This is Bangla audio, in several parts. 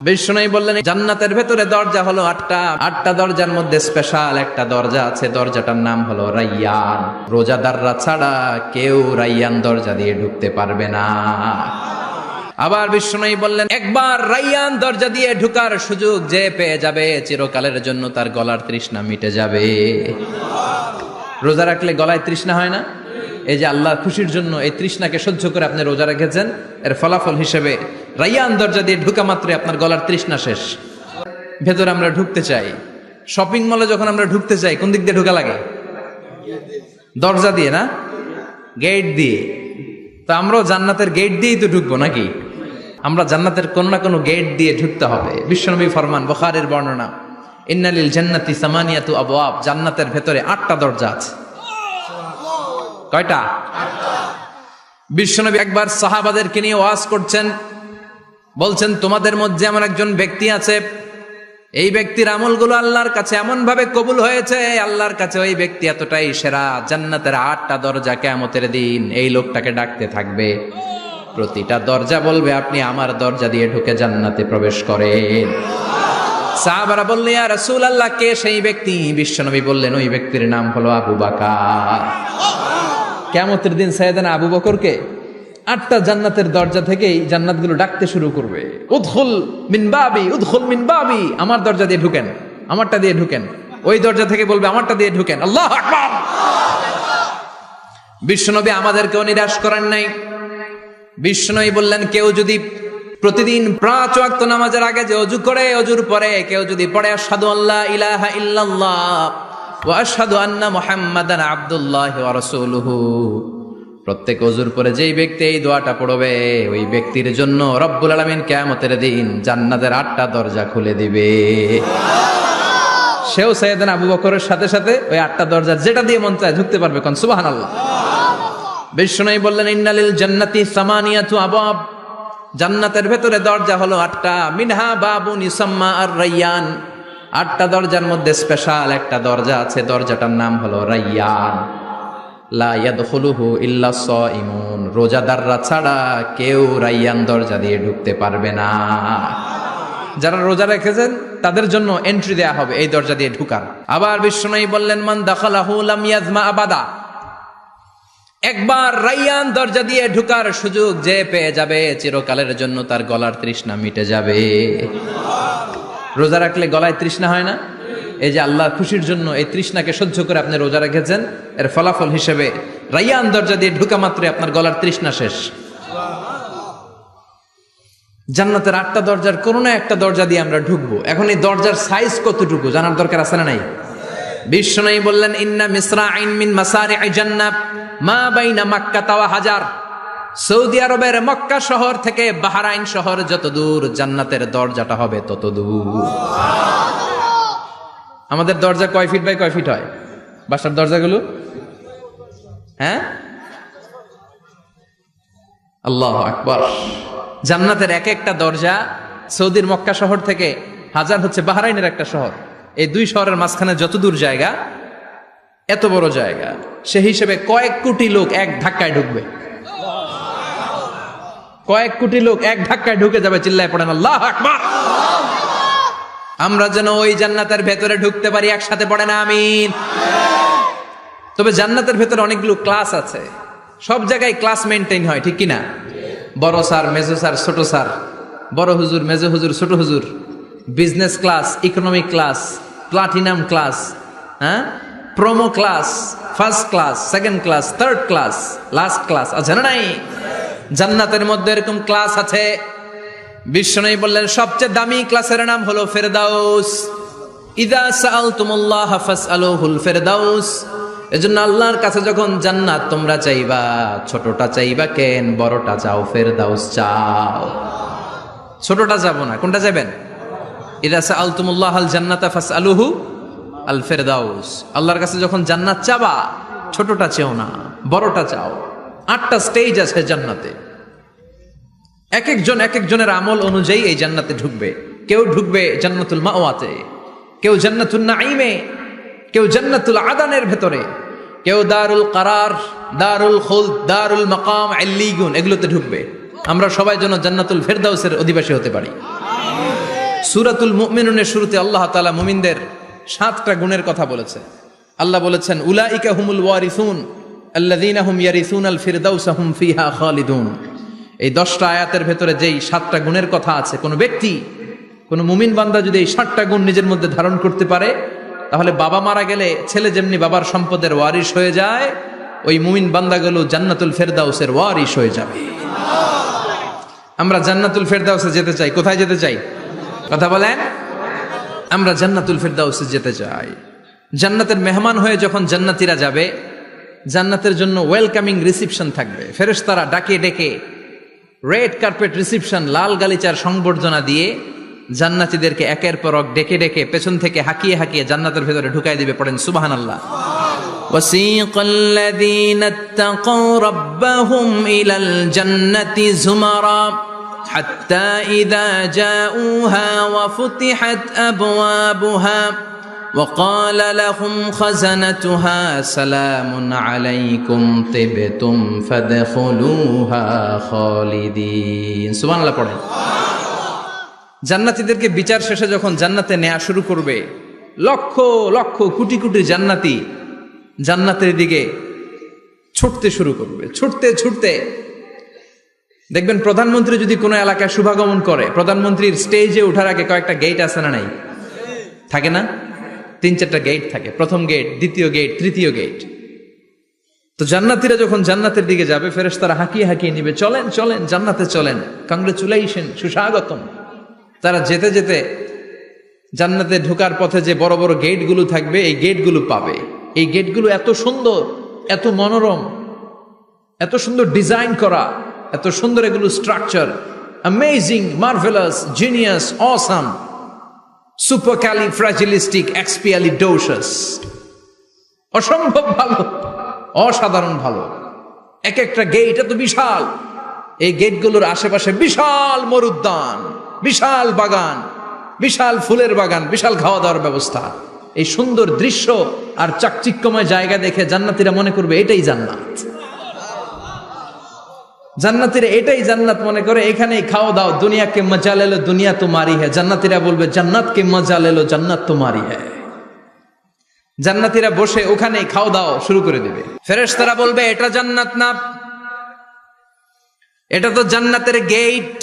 বিষ্ণু বললেন জান্নাতের ভেতরে দরজা হলো আটটা দরজার মধ্যে স্পেশাল একটা দরজা আছে, দরজাটার নাম হলো রাইয়ান। রোজাদাররা ছাড়া কেউ রাইয়ান দরজা দিয়ে ঢুকতে পারবে না। আবার বিষ্ণু বললেন একবার রাইয়ান দরজা দিয়ে ঢুকার সুযোগ যে পেয়ে যাবে চিরকালের জন্য তার গলার তৃষ্ণা মিটে যাবে। রোজা রাখলে গলায় তৃষ্ণা হয় না? এই যে আল্লাহর খুশির জন্য এই তৃষ্ণাকে সহ্য করে আপনি রোজা রেখেছেন, এর ফলাফল হিসেবে রাইয়ান দরজা দিয়ে ঢুকা মাত্রই আপনার গলার তৃষ্ণা শেষ। ভেতরে আমরা ঢুকতে চাই, শপিং মলে যখন আমরা ঢুকতে চাই কোন দিক দিয়ে ঢোকা লাগে? দরজা দিয়ে না, গেট দিয়ে। তো আমরাও জান্নাতের গেট দিয়েই তো ঢুকবো নাকি? আমরা জান্নাতের কোন না কোনো গেট দিয়ে ঢুকতে হবে। বিশ্বনবী ফরমান, বুখারীর বর্ণনা, ইন্নালিল জান্নাতি সামানিয়াতু আবওয়াব, জান্নাতের ভেতরে 8টা দরজা আছে। কয়টা? বিশ্বনবী একবার সাহাবাদেরকে নিয়ে ওয়াজ করছেন, বলছেন তোমাদের মধ্যে এমন একজন ব্যক্তি আছে, এই ব্যক্তির আমলগুলো আল্লাহর কাছে এমন ভাবে কবুল হয়েছে, আল্লাহর কাছে ওই ব্যক্তি এতটাই সেরা, জান্নাতের 8টা দরজা কিয়ামতের দিন এই লোকটাকে ডাকতে থাকবে। প্রতিটা দরজা বলবে আপনি আমার দরজা দিয়ে ঢুকে জান্নাতে প্রবেশ করেন। সাহাবারা বললেন ইয়া রাসূলুল্লাহ, কে সেই ব্যক্তি? বিশ্বনবী বললেন ওই ব্যক্তির নাম হলো আবু বকর। কিয়ামতের দিন সাইয়েদনা আবু বকরকে 8টা জান্নাতের দরজা থেকেই জান্নাতগুলো ডাকতে শুরু করবে, উদখুল মিন বাবি, উদখুল মিন বাবি, আমার দরজা দিয়ে ঢুকেন, আমারটা দিয়ে ঢুকেন। ওই দরজা থেকে বলবে আমারটা দিয়ে ঢুকেন। আল্লাহু আকবার। বিশ্বনবী আমাদেরকেও নিরাশ করেন নাই। বিশ্বনবী বললেন কেউ যদি প্রতিদিন 5 ওয়াক্ত নামাজের আগে যে ওযু করে, ওযুর পরে কেউ যদি পড়ে আশহাদু আল্লা ইলাহা ইল্লাল্লাহ ওয়া আশহাদু আন্না মুহাম্মাদান আবদুল্লাহি ওয়া রাসূলুহু, প্রত্যেক ওযুর পরে যেই ব্যক্তি এই দোয়াটা পড়বে ওই ব্যক্তির জন্য রব্বুল আলামিন কিয়ামতের দিন জান্নাতের 8টা দরজা খুলে দিবে। সেও সাইয়েদনা আবু বকরের সাথে সাথে ওই 8টা দরজার যেটা দিয়ে মন চায় ঢুকতে পারবে। কোন সুবহানাল্লাহ। বিষ্ণু বললেন ইন্নালিল জান্নাতি সামানিয়াতু আবওয়াব, জান্নাতের ভেতরে দরজা হলো 8টা, মিনহা বাবুন ইউসাম্মা আর রাইয়ান, 8টা দরজার মধ্যে স্পেশাল একটা দরজা আছে, দরজাটার নাম হলো রাইয়ান। লা ইয়াদখুলুহু ইল্লা সাইমুন, রোজাদাররা ছাড়া কেউ রাইয়ান দরজা দিয়ে ঢুকতে পারবে না। যারা রোজা রেখেছেন তাদের জন্য এন্ট্রি দেয়া হবে এই দরজা দিয়ে ঢুকার। আবার বিষ্ণু বললেন মান দাখালাহু লাম ইয়াজমা আবাদা, একবার রাইয়ান দরজা দিয়ে ঢুকার সুযোগ যে পেয়ে যাবে চিরকালের জন্য তার গলার তৃষ্ণা মিটে যাবে। রোজা রাখলে গলায় তৃষ্ণা হয় না? এই যে আল্লাহর খুশির জন্য এই তৃষ্ণাকে সহ্য করে আপনি রোজা রেখেছেন, এর ফলাফল হিসেবে রাইয়ান দরজা দিয়ে ঢুকা মাত্রই আপনার গলার তৃষ্ণা শেষ। জান্নাতের 8টা দরজার কোন না একটা দরজা দিয়ে আমরা ঢুকবো। এখন এই দরজার সাইজ কতটুকু জানার দরকার আছে না নাই? বিষ্ণু বললেন ইন্না মিসরাইন মিন মাসারি'i জান্নাত মা বাইনা মাক্কা ওয়া হাজার, সৌদি আরবের মক্কা শহর থেকে বাহরাইন শহর যত দূর, জান্নাতের দরজাটা হবে তত দূর। আমাদের দরজা কয় ফিট বাই কয় ফিট হয় বাসার দরজাগুলো? হ্যাঁ, আল্লাহু আকবার। জান্নাতের এক একটা দরজা সৌদির মক্কা শহর থেকে হাজার হচ্ছে বাহরাইনের একটা শহর, এই 2 শহরের মাঝখানে যত দূর জায়গা, এত বড় জায়গা, সেই হিসেবে কয়েক কোটি লোক এক ধাক্কায় ঢুকবে। কয়েক কোটি লোক এক ধাক্কায় ঢুকে যাবে। চিল্লায় পড়েন আল্লাহু আকবার। আমরা যেন ওই জান্নাতের ভেতরে ঢুকতে পারি, একসাথে পড়েন আমিন। তবে জান্নাতের ভেতরে অনেকগুলো ক্লাস আছে, সব জায়গায় ক্লাস মেনটেন হয়, ঠিক কিনা? বড় স্যার, মেজো স্যার, ছোট স্যার, বড় হুজুর, মেজো হুজুর, ছোট হুজুর, business class, economic class, platinum class, হ্যাঁ, promo class, first class, second class, third class, last class আছে না নাই? জান্নাতের মধ্যে এরকম ক্লাস আছে। বিষ্ণু বললেন সবচেয়ে দামি ক্লাসের নাম হলো ফেরদাউস। ইযা সাআলতুমুল্লাহ ফাসআলুহুল ফেরদাউস, এজন্য আল্লাহর কাছে যখন জান্নাত তোমরা চাইবা, ছোটটা চাইবা কেন, বড়টা চাও, ফেরদাউস চাও। ছোটটা যাবো না, কোনটা যাবেন? ইযা সাআলতুমুল্লাহাল জান্নাতা ফাসআলুহু আল ফেরদাউস, আল্লাহর কাছে যখন জান্নাত চাবা ছোটটা চেও না, বড়টা চাও। 8টা স্টেজ আছে জান্নাতে, এক একজনের আমল অনুযায়ী এই জান্নাতে ঢুকবে। কেউ ঢুকবে জান্নাতুল মাওয়াতে, কেউ জান্নাতুন নাঈমে, কেউ জান্নাতুল আদানের ভেতরে, কেউ দারুল কারার, দারুল খুলদ, দারুল মাকাম, ইল্লিগুন, এগুলোতে ঢুকবে। আমরা সবাই যেন জান্নাতুল ফেরদাউসের অধিবাসী হতে পারি। সূরাতুল মুমিনুনের শুরুতে আল্লাহ তাআলা মুমিনদের 7টা গুণের কথা বলেছে। আল্লাহ বলেছেন উলাইকা হুমুল ওয়ারিসুন আল্লাযীনা হুম ইয়ারিসুনাল ফিরদাউসা হুম ফিহা খালিদুন। এই 10টা আয়াতের ভেতরে যেই 7টা গুণের কথা আছে, কোন ব্যক্তি, কোন মুমিন বান্দা যদি এই 7টা গুণ নিজের মধ্যে ধারণ করতে পারে, তাহলে বাবা মারা গেলে ছেলে যেমনি বাবার সম্পদের ওয়ারিশ হয়ে যায়, ওই মুমিন বান্দাগুলো জান্নাতুল ফেরদাউসের ওয়ারিশ হয়ে যাবে। আমরা জান্নাতুল ফেরদাউসে যেতে চাই। কোথায় যেতে চাই? কথা বলেন। আমরা জান্নাতুল ফেরদাউসে যেতে চাই। জান্নাতের মেহমান হয়ে যখন জান্নাতীরা যাবে, জান্নাতের জন্য ওয়েলকামিং রিসিপশন থাকবে। ফেরেশতারা ডাকে ডেকে রেড কার্পেট রিসিপশন, লাল গালিচার সংবর্ধনা দিয়ে জান্নাতীদেরকে একের পর এক ডেকে ডেকে পেছন থেকে হাঁকিয়ে হাঁকিয়ে জান্নাতের ভেতরে ঢুকাই দিবে। পড়েন সুবহানাল্লাহ। وسيق الذين اتقوا ربهم إلى الجنة زمرا حتى إذا جاءوها وفتحت أبوابها وقال لهم خزنتها سلام عليكم طبتم فادخلوها خالدين سبحان الله পড়েন। জান্নাতীদেরকে বিচার শেষে যখন জান্নাতে নেওয়া শুরু করবে, লক্ষ লক্ষ কোটি কোটি জান্নাতি জান্নাতের দিকে ছুটতে শুরু করবে। ছুটতে ছুটতে দেখবেন প্রধানমন্ত্রী যদি কোনো এলাকায় শুভাগমন করে, প্রধানমন্ত্রীর স্টেজে ওঠার আগে কয়েকটা গেট আছে না নাই? থাকে না? 3-4টা গেট থাকে। প্রথম গেট, দ্বিতীয় গেট, তৃতীয় গেট। তো জান্নাতীরা যখন জান্নাতের দিকে যাবে, ফেরেশতারা হাঁকিয়ে হাঁকিয়ে নিবে, চলেন চলেন জান্নাতে চলেন, কংগ্রেচুলেশন, সুস্বাগতম। তারা যেতে যেতে জান্নাতে ঢোকার পথে যে বড় বড় গেটগুলো থাকবে, এই গেটগুলো পাবে। এই গেটগুলো এত সুন্দর, এত মনোরম, এত সুন্দর ডিজাইন করা, এত সুন্দর এগুলো structure, amazing, marvellous, genius, awesome, supercalifragilisticexpialidocious, অসম্ভব ভালো, অসাধারণ ভালো। এক একটা গেট এত বিশাল। এই গেটগুলোর আশেপাশে বিশাল মরুদ্যান, বিশাল বাগান, বিশাল ফুলের বাগান, বিশাল খাওয়া দাওয়ার ব্যবস্থা। এই সুন্দর দৃশ্য আর চাকচিক্যময় জায়গা দেখে জান্নাতীরা মনে করবে এটাই জান্নাত। জান্নাতীরা এটাই জান্নাত মনে করে, এখানেই খাওয়া দাও। দুনিয়া কে মজা লে লো দুনিয়া তোমারি হ্যায়। জান্নাতীরা বলবে জান্নাত কে মজা লে লো জান্নাত তোমারি হ্যায়। জান্নাতীরা বসে ওখানেই খাওয়া দাও শুরু করে দেবে। ফেরেশতারা বলবে এটা জান্নাত না, এটা তো জান্নাতের গেট।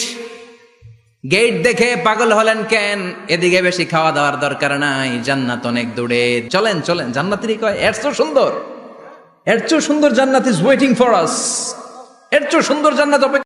গেট দেখে পাগল হলেন কেন? এদিকে বেশি খাওয়া দাওয়ার দরকার নাই, জান্নাত অনেক দূরে, চলেন চলেন। জান্নাতীরা কয় এর চেয়ে সুন্দর, এর চেয়ে সুন্দর জান্নাত ইজ ওয়েটিং ফর আস, এর চেয়ে সুন্দর জান্নাত অপেক্ষা